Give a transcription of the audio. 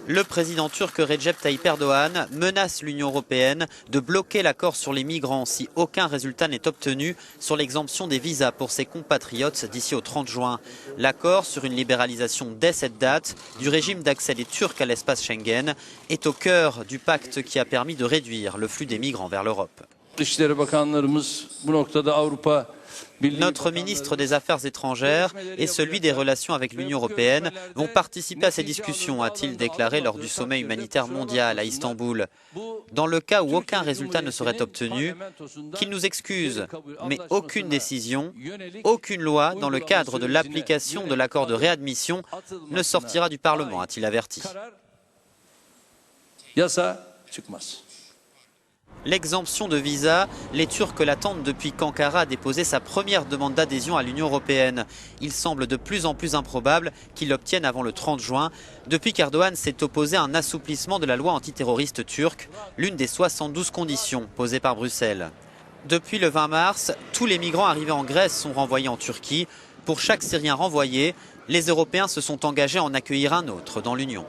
Le président turc Recep Tayyip Erdoğan menace l'Union européenne de bloquer l'accord sur les migrants si aucun résultat n'est obtenu sur l'exemption des visas pour ses compatriotes d'ici au 30 juin. L'accord sur une libéralisation dès cette date du régime d'accès des Turcs à l'espace Schengen est au cœur du pacte qui a permis de réduire le flux des migrants vers l'Europe. Notre ministre des Affaires étrangères et celui des relations avec l'Union européenne vont participer à ces discussions, a-t-il déclaré lors du sommet humanitaire mondial à Istanbul. Dans le cas où aucun résultat ne serait obtenu, qu'il nous excuse, mais aucune décision, aucune loi dans le cadre de l'application de l'accord de réadmission ne sortira du Parlement, a-t-il averti. L'exemption de visa, les Turcs l'attendent depuis qu'Ankara a déposé sa première demande d'adhésion à l'Union européenne. Il semble de plus en plus improbable qu'il l'obtienne avant le 30 juin, depuis qu'Erdoğan s'est opposé à un assouplissement de la loi antiterroriste turque, l'une des 72 conditions posées par Bruxelles. Depuis le 20 mars, tous les migrants arrivés en Grèce sont renvoyés en Turquie. Pour chaque Syrien renvoyé, les Européens se sont engagés à en accueillir un autre dans l'Union.